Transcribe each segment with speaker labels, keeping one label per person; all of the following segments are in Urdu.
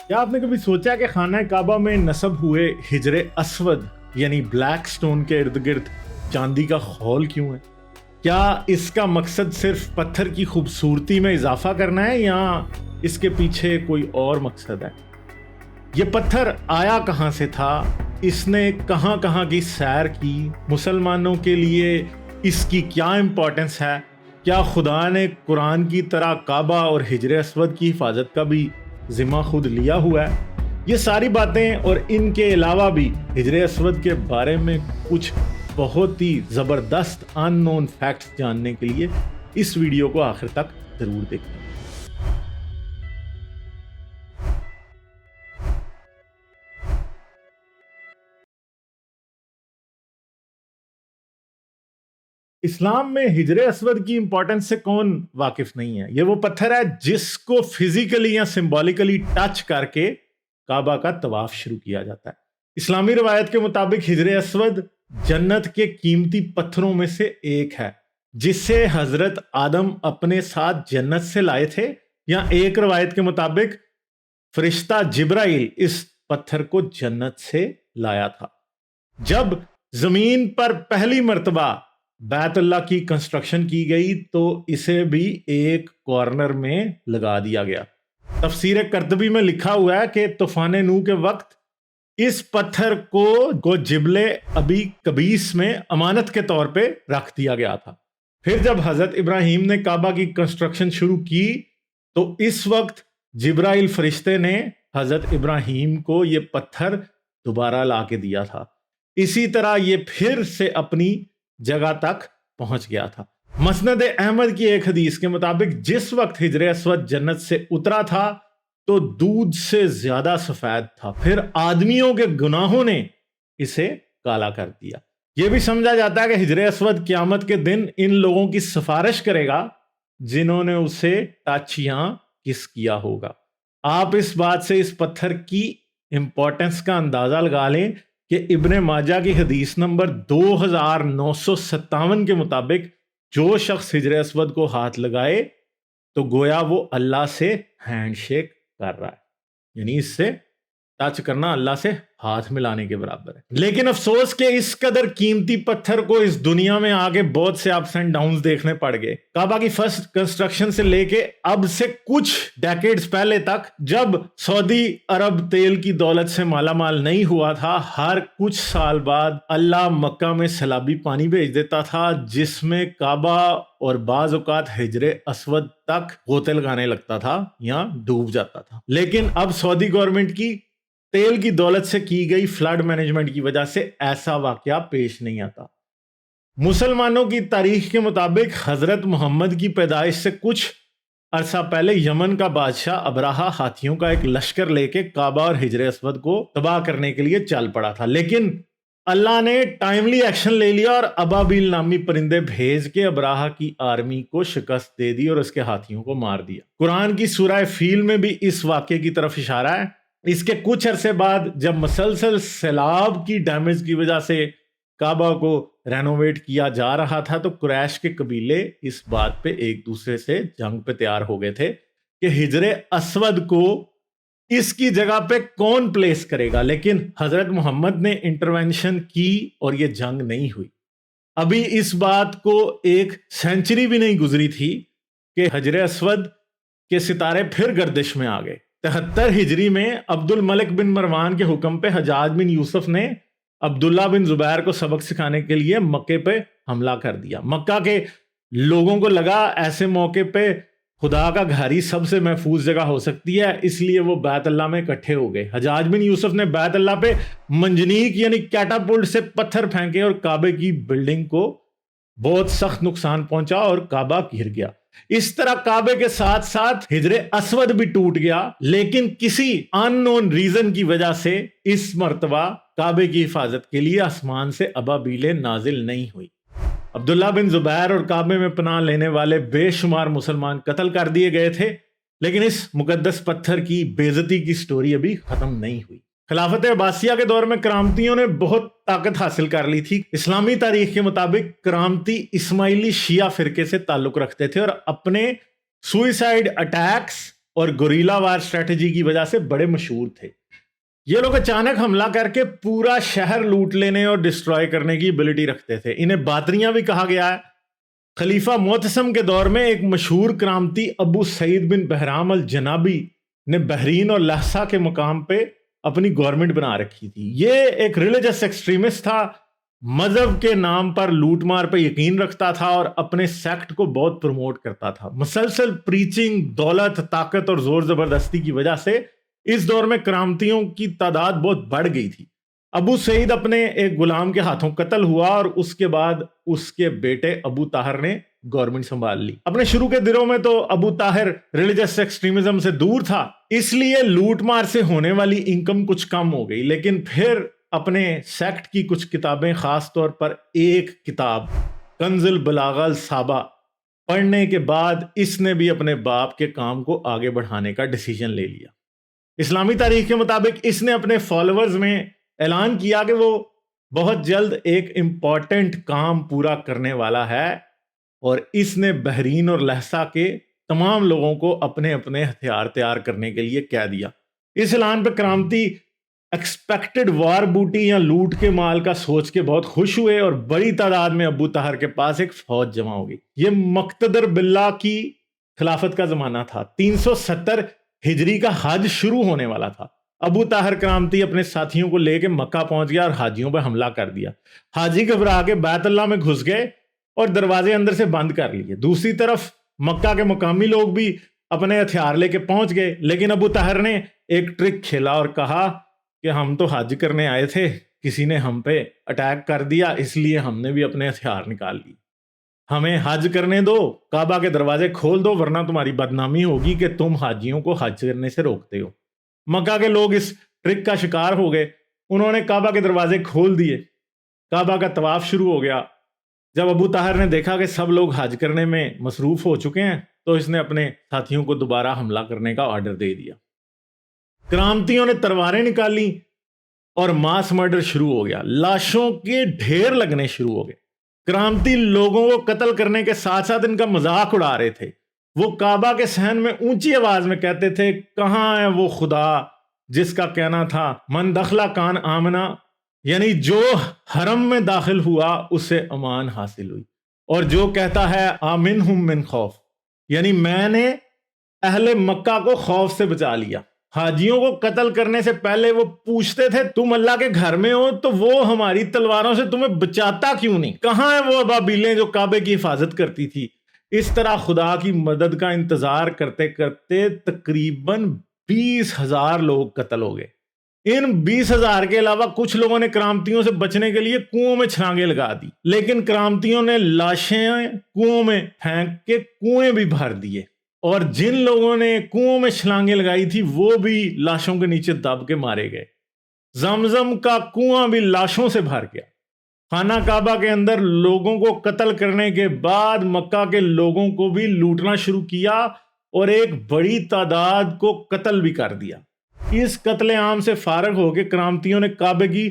Speaker 1: کیا آپ نے کبھی سوچا کہ خانہ کعبہ میں نصب ہوئے حجر اسود یعنی بلیک سٹون کے ارد گرد چاندی کا خول کیوں ہے؟ کیا اس کا مقصد صرف پتھر کی خوبصورتی میں اضافہ کرنا ہے یا اس کے پیچھے کوئی اور مقصد ہے؟ یہ پتھر آیا کہاں سے تھا؟ اس نے کہاں کہاں کی سیر کی؟ مسلمانوں کے لیے اس کی کیا امپورٹنس ہے؟ کیا خدا نے قرآن کی طرح کعبہ اور حجر اسود کی حفاظت کا بھی ذمہ خود لیا ہوا ہے؟ یہ ساری باتیں اور ان کے علاوہ بھی حجر اسود کے بارے میں کچھ بہت ہی زبردست ان نون فیکٹس جاننے کے لیے اس ویڈیو کو آخر تک ضرور دیکھیں۔ اسلام میں حجر اسود کی امپورٹنس سے کون واقف نہیں ہے؟ یہ وہ پتھر ہے جس کو فزیکلی یا سمبولیکلی ٹچ کر کے کعبہ کا طواف شروع کیا جاتا ہے۔ اسلامی روایت کے مطابق حجر اسود جنت کے قیمتی پتھروں میں سے ایک ہے جسے حضرت آدم اپنے ساتھ جنت سے لائے تھے، یا ایک روایت کے مطابق فرشتہ جبرائیل اس پتھر کو جنت سے لایا تھا۔ جب زمین پر پہلی مرتبہ بیت اللہ کی کنسٹرکشن کی گئی تو اسے بھی ایک کارنر میں لگا دیا گیا۔ تفسیر قرطبی میں لکھا ہوا ہے کہ طوفان نوح کے وقت اس پتھر کو جبل ابی قبیس میں امانت کے طور پہ رکھ دیا گیا تھا۔ پھر جب حضرت ابراہیم نے کعبہ کی کنسٹرکشن شروع کی تو اس وقت جبرائیل فرشتے نے حضرت ابراہیم کو یہ پتھر دوبارہ لا کے دیا تھا۔ اسی طرح یہ پھر سے اپنی جگہ تک پہنچ گیا تھا۔ مسند احمد کی ایک حدیث کے مطابق جس وقت حجر اسود جنت سے اترا تھا تو دودھ سے زیادہ سفید تھا، پھر آدمیوں کے گناہوں نے اسے کالا کر دیا۔ یہ بھی سمجھا جاتا ہے کہ حجر اسود قیامت کے دن ان لوگوں کی سفارش کرے گا جنہوں نے اسے ٹچ یا کس کیا ہوگا۔ آپ اس بات سے اس پتھر کی امپورٹنس کا اندازہ لگا لیں کہ ابن ماجہ کی حدیث نمبر 2957 کے مطابق جو شخص حجر اسود کو ہاتھ لگائے تو گویا وہ اللہ سے ہینڈ شیک کر رہا ہے، یعنی اس سے ٹچ کرنا اللہ سے ہاتھ ملانے کے برابر ہے۔ لیکن افسوس کہ اس قدر قیمتی پتھر کو اس دنیا میں آگے بہت سے اپس اینڈ ڈاؤنز دیکھنے پڑ گئے۔ کعبہ کی فرسٹ کنسٹرکشن سے لے کے اب سے کچھ ڈیکیڈز پہلے تک، جب سعودی عرب تیل کی دولت سے مالا مال نہیں ہوا تھا، ہر کچھ سال بعد اللہ مکہ میں سیلابی پانی بھیج دیتا تھا جس میں کعبہ اور بعض اوقات حجر اسود تک غوطے لگانے لگتا تھا یا ڈوب جاتا تھا۔ لیکن اب سعودی گورنمنٹ کی تیل کی دولت سے کی گئی فلڈ مینجمنٹ کی وجہ سے ایسا واقعہ پیش نہیں آتا۔ مسلمانوں کی تاریخ کے مطابق حضرت محمد کی پیدائش سے کچھ عرصہ پہلے یمن کا بادشاہ ابراہا ہاتھیوں کا ایک لشکر لے کے کعبہ اور حجر اسود کو تباہ کرنے کے لیے چل پڑا تھا، لیکن اللہ نے ٹائملی ایکشن لے لیا اور ابابیل نامی پرندے بھیج کے ابراہا کی آرمی کو شکست دے دی اور اس کے ہاتھیوں کو مار دیا۔ قرآن کی سورہ فیل میں بھی اس واقعے کی طرف اشارہ ہے۔ اس کے کچھ عرصے بعد جب مسلسل سیلاب کی ڈیمیج کی وجہ سے کعبہ کو رینوویٹ کیا جا رہا تھا تو قریش کے قبیلے اس بات پہ ایک دوسرے سے جنگ پہ تیار ہو گئے تھے کہ حجر اسود کو اس کی جگہ پہ کون پلیس کرے گا، لیکن حضرت محمد نے انٹرونشن کی اور یہ جنگ نہیں ہوئی۔ ابھی اس بات کو ایک سینچری بھی نہیں گزری تھی کہ حجر اسود کے ستارے پھر گردش میں آ گئے۔ 73 ہجری میں عبد الملک بن مروان کے حکم پہ حجاج بن یوسف نے عبداللہ بن زبیر کو سبق سکھانے کے لیے مکے پہ حملہ کر دیا۔ مکہ کے لوگوں کو لگا ایسے موقع پہ خدا کا گھر ہی سب سے محفوظ جگہ ہو سکتی ہے، اس لیے وہ بیت اللہ میں اکٹھے ہو گئے۔ حجاج بن یوسف نے بیت اللہ پہ منجنیق یعنی کیٹاپلٹ سے پتھر پھینکے اور کعبے کی بلڈنگ کو بہت سخت نقصان پہنچا اور کعبہ گر گیا۔ اس طرح کعبے کے ساتھ ساتھ حجر اسود بھی ٹوٹ گیا، لیکن کسی ان نون ریزن کی وجہ سے اس مرتبہ کعبے کی حفاظت کے لیے آسمان سے ابابیلیں نازل نہیں ہوئی۔ عبداللہ بن زبیر اور کعبے میں پناہ لینے والے بے شمار مسلمان قتل کر دیے گئے تھے، لیکن اس مقدس پتھر کی بے عزتی کی سٹوری ابھی ختم نہیں ہوئی۔ خلافت عباسیہ کے دور میں کرامتیوں نے بہت طاقت حاصل کر لی تھی۔ اسلامی تاریخ کے مطابق کرامتی اسماعیلی شیعہ فرقے سے تعلق رکھتے تھے اور اپنے سوئسائیڈ اٹیکس اور گوریلا وار اسٹریٹجی کی وجہ سے بڑے مشہور تھے۔ یہ لوگ اچانک حملہ کر کے پورا شہر لوٹ لینے اور ڈسٹروائے کرنے کی ایبلٹی رکھتے تھے۔ انہیں باطنیہ بھی کہا گیا ہے۔ خلیفہ معتصم کے دور میں ایک مشہور کرامتی ابو سعید بن بہرام الجنابی نے بحرین اور لہسا کے مقام پہ اپنی گورنمنٹ بنا رکھی تھی۔ یہ ایک ریلیجس ایکسٹریمسٹ تھا، مذہب کے نام پر لوٹ مار پہ یقین رکھتا تھا اور اپنے سیکٹ کو بہت پروموٹ کرتا تھا۔ مسلسل پریچنگ، دولت، طاقت اور زور زبردستی کی وجہ سے اس دور میں کرامتیوں کی تعداد بہت بڑھ گئی تھی۔ ابو سعید اپنے ایک غلام کے ہاتھوں قتل ہوا اور اس کے بعد اس کے بیٹے ابو طاہر نے گورنمنٹ سنبھال لی۔ اپنے شروع کے دنوں میں تو ابو طاہر ریلیجس ایکسٹریمزم سے دور تھا، اس لیے لوٹ مار سے ہونے والی انکم کچھ کم ہو گئی، لیکن پھر اپنے سیکٹ کی کچھ کتابیں، خاص طور پر ایک کتاب کنز البلاغہ الصابہ پڑھنے کے بعد اس نے بھی اپنے باپ کے کام کو آگے بڑھانے کا ڈیسیجن لے لیا۔ اسلامی تاریخ کے مطابق اس نے اپنے فالوورز میں اعلان کیا کہ وہ بہت جلد ایک امپورٹنٹ کام پورا کرنے والا ہے، اور اس نے بحرین اور لہسا کے تمام لوگوں کو اپنے اپنے ہتھیار تیار کرنے کے لیے کہہ دیا۔ اس اعلان پہ کرامتی ایکسپیکٹڈ وار بوٹی یا لوٹ کے مال کا سوچ کے بہت خوش ہوئے اور بڑی تعداد میں ابو طاہر کے پاس ایک فوج جمع ہو گئی۔ یہ مقتدر باللہ کی خلافت کا زمانہ تھا۔ 370 ہجری کا حج شروع ہونے والا تھا۔ ابو طاہر کرامتی اپنے ساتھیوں کو لے کے مکہ پہنچ گیا اور حاجیوں پہ حملہ کر دیا۔ حاجی گھبرا کے بیت اللہ میں گھس گئے اور دروازے اندر سے بند کر لیے۔ دوسری طرف مکہ کے مقامی لوگ بھی اپنے ہتھیار لے کے پہنچ گئے، لیکن ابو طاہر نے ایک ٹرک کھیلا اور کہا کہ ہم تو حج کرنے آئے تھے، کسی نے ہم پہ اٹیک کر دیا، اس لیے ہم نے بھی اپنے ہتھیار نکال لیے، ہمیں حج کرنے دو، کعبہ کے دروازے کھول دو، ورنہ تمہاری بدنامی ہوگی کہ تم حاجیوں کو حج کرنے سے روکتے ہو۔ مکہ کے لوگ اس ٹرک کا شکار ہو گئے، انہوں نے کعبہ کے دروازے کھول دیے، کعبہ کا طواف شروع ہو گیا۔ جب ابو طاہر نے دیکھا کہ سب لوگ حج کرنے میں مصروف ہو چکے ہیں تو اس نے اپنے ساتھیوں کو دوبارہ حملہ کرنے کا آرڈر دے دیا۔ کرامتیوں نے تلواریں نکالی اور ماس مرڈر شروع ہو گیا، لاشوں کے ڈھیر لگنے شروع ہو گئے۔ کرامتی لوگوں کو قتل کرنے کے ساتھ ساتھ ان کا مذاق اڑا رہے تھے۔ وہ کعبہ کے صحن میں اونچی آواز میں کہتے تھے، کہاں ہے وہ خدا جس کا کہنا تھا من دخلہ کان آمنا، یعنی جو حرم میں داخل ہوا اسے امان حاصل ہوئی، اور جو کہتا ہے آمنہم من خوف، یعنی میں نے اہل مکہ کو خوف سے بچا لیا۔ حاجیوں کو قتل کرنے سے پہلے وہ پوچھتے تھے تم اللہ کے گھر میں ہو تو وہ ہماری تلواروں سے تمہیں بچاتا کیوں نہیں؟ کہاں ہیں وہ ابابیلیں جو کعبے کی حفاظت کرتی تھی؟ اس طرح خدا کی مدد کا انتظار کرتے کرتے تقریباً 20,000 لوگ قتل ہو گئے۔ ان 20,000 کے علاوہ کچھ لوگوں نے کرامتیوں سے بچنے کے لیے کنوؤں میں چھلانگیں لگا دی، لیکن کرامتیوں نے لاشیں کنوؤں میں پھینک کے کنویں بھی بھر دیے، اور جن لوگوں نے کنوؤں میں چھلانگیں لگائی تھی وہ بھی لاشوں کے نیچے دب کے مارے گئے۔ زمزم کا کنواں بھی لاشوں سے بھر گیا۔ خانہ کعبہ کے اندر لوگوں کو قتل کرنے کے بعد مکہ کے لوگوں کو بھی لوٹنا شروع کیا اور ایک بڑی تعداد کو قتل بھی کر دیا۔ اس قتل عام سے فارغ ہو کے کرامتیوں نے کعبے کی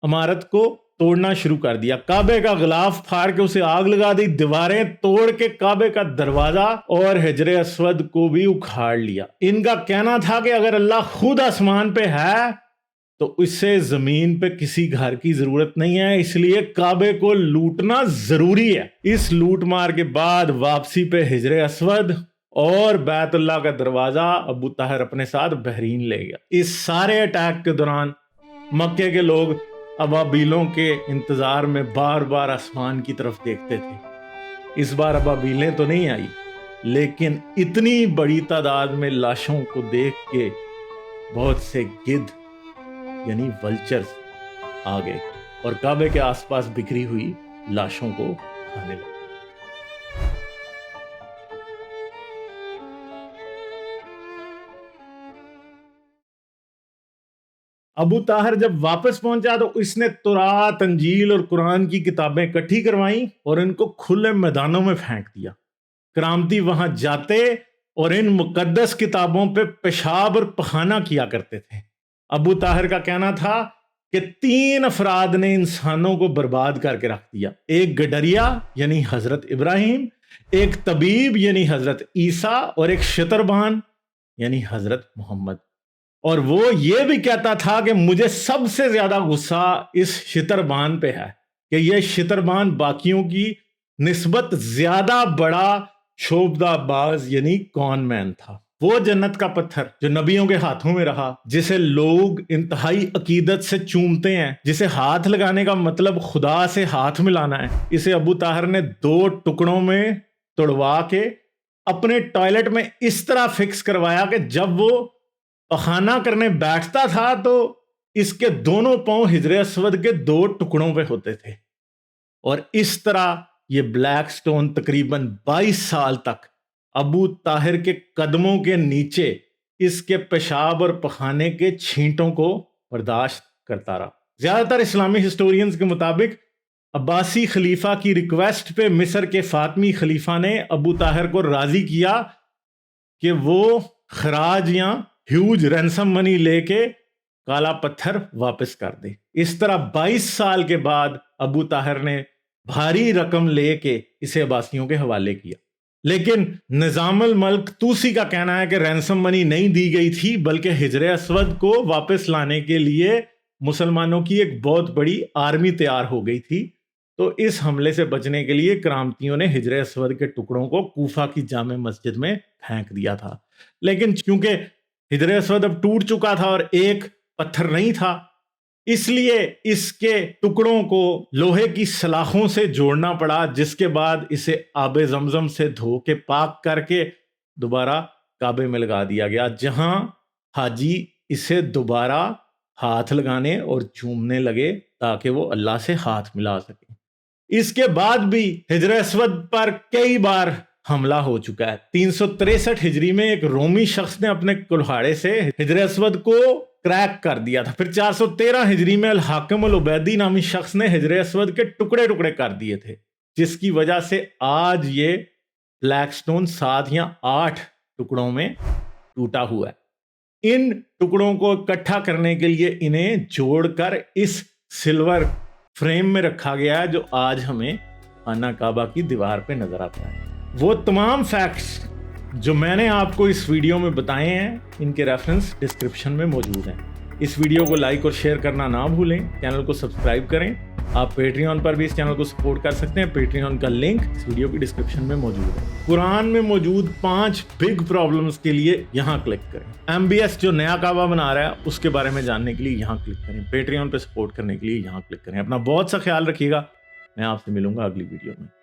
Speaker 1: عمارت کو توڑنا شروع کر دیا، کعبے کا غلاف پھاڑ کے اسے آگ لگا دی، دیواریں توڑ کے کعبے کا دروازہ اور حجر اسود کو بھی اکھاڑ لیا۔ ان کا کہنا تھا کہ اگر اللہ خود آسمان پہ ہے تو اس سے زمین پہ کسی گھر کی ضرورت نہیں ہے، اس لیے کعبے کو لوٹنا ضروری ہے۔ اس لوٹ مار کے بعد واپسی پہ حجر اسود اور بیت اللہ کا دروازہ ابو طاہر اپنے ساتھ بحرین لے گیا۔ اس سارے اٹیک کے دوران مکے کے لوگ ابابیلوں کے انتظار میں بار بار آسمان کی طرف دیکھتے تھے۔ اس بار ابابیلیں تو نہیں آئی، لیکن اتنی بڑی تعداد میں لاشوں کو دیکھ کے بہت سے گدھ یعنی ولچرز آ گئے اور کعبے کے آس پاس بکھری ہوئی لاشوں کو کھانے لگے۔ ابو طاہر جب واپس پہنچا تو اس نے تورات، انجیل اور قرآن کی کتابیں اکٹھی کروائیں اور ان کو کھلے میدانوں میں پھینک دیا۔ کرامتی وہاں جاتے اور ان مقدس کتابوں پہ پیشاب اور پخانہ کیا کرتے تھے۔ ابو طاہر کا کہنا تھا کہ 3 افراد نے انسانوں کو برباد کر کے رکھ دیا، ایک گڈریا یعنی حضرت ابراہیم، ایک طبیب یعنی حضرت عیسیٰ، اور ایک شتربان یعنی حضرت محمد. اور وہ یہ بھی کہتا تھا کہ مجھے سب سے زیادہ غصہ اس شتربان پہ ہے کہ یہ شتربان باقیوں کی نسبت زیادہ بڑا شوبدہ باز یعنی کون مین تھا. وہ جنت کا پتھر جو نبیوں کے ہاتھوں میں رہا، جسے لوگ انتہائی عقیدت سے چومتے ہیں، جسے ہاتھ لگانے کا مطلب خدا سے ہاتھ ملانا ہے، اسے ابو طاہر نے 2 ٹکڑوں میں توڑوا کے اپنے ٹوائلٹ میں اس طرح فکس کروایا کہ جب وہ پخانہ کرنے بیٹھتا تھا تو اس کے دونوں پاؤں حجر اسود کے 2 ٹکڑوں پہ ہوتے تھے. اور اس طرح یہ بلیک سٹون تقریباً 22 سال تک ابو طاہر کے قدموں کے نیچے اس کے پیشاب اور پخانے کے چھینٹوں کو برداشت کرتا رہا. زیادہ تر اسلامی ہسٹورینز کے مطابق عباسی خلیفہ کی ریکویسٹ پہ مصر کے فاطمی خلیفہ نے ابو طاہر کو راضی کیا کہ وہ خراج یا ہیوج رینسم منی لے کے کالا پتھر واپس کر دے. اس طرح 22 سال کے بعد ابو طاہر نے بھاری رقم لے کے اسے عباسیوں کے حوالے کیا. لیکن نظام الملک توسی کا کہنا ہے کہ رینسم منی نہیں دی گئی تھی، بلکہ حجر اسود کو واپس لانے کے لیے مسلمانوں کی ایک بہت بڑی آرمی تیار ہو گئی تھی. تو اس حملے سے بچنے کے لیے کرامتیوں نے حجر اسود کے ٹکڑوں کو کوفہ کی جامع مسجد میں پھینک دیا تھا. لیکن چونکہ حجر اسود اب ٹوٹ چکا تھا اور ایک پتھر نہیں تھا، اس لیے اس کے ٹکڑوں کو لوہے کی سلاخوں سے جوڑنا پڑا، جس کے بعد اسے آب زمزم سے دھو کے پاک کر کے دوبارہ کعبے میں لگا دیا گیا، جہاں حاجی اسے دوبارہ ہاتھ لگانے اور چومنے لگے تاکہ وہ اللہ سے ہاتھ ملا سکیں. اس کے بعد بھی حجر اسود پر کئی بار حملہ ہو چکا ہے. 363 ہجری میں ایک رومی شخص نے اپنے کلہاڑے سے حجر اسود کو کریک کر دیا تھا. پھر 413 ہجری میں الحاکم العبیدی نامی شخص نے حجر اسود کے ٹکڑے ٹکڑے کر دیے تھے، جس کی وجہ سے آج یہ بلیک سٹون 7 یا 8 ٹکڑوں میں ٹوٹا ہوا ہے. ان ٹکڑوں کو اکٹھا کرنے کے لیے انہیں جوڑ کر اس سلور فریم میں رکھا گیا ہے جو آج ہمیں خانہ کعبہ کی دیوار پہ نظر آتا ہے. وہ تمام فیکٹس جو میں نے آپ کو اس ویڈیو میں بتائے ہیں، ان کے ریفرنس ڈسکرپشن میں موجود ہیں. اس ویڈیو کو لائک اور شیئر کرنا نہ بھولیں. چینل کو سبسکرائب کریں. آپ پیٹریون پر بھی اس چینل کو سپورٹ کر سکتے ہیں. پیٹریون کا لنک اس ویڈیو کی ڈسکرپشن میں موجود ہے. قرآن میں موجود 5 بگ پرابلمز کے لیے یہاں کلک کریں. MBS جو نیا کعبہ بنا رہا ہے اس کے بارے میں جاننے کے لیے یہاں کلک کریں. پیٹریون پہ سپورٹ کرنے کے لیے یہاں کلک کریں. اپنا بہت سا خیال رکھیے گا. میں آپ سے ملوں گا اگلی ویڈیو میں.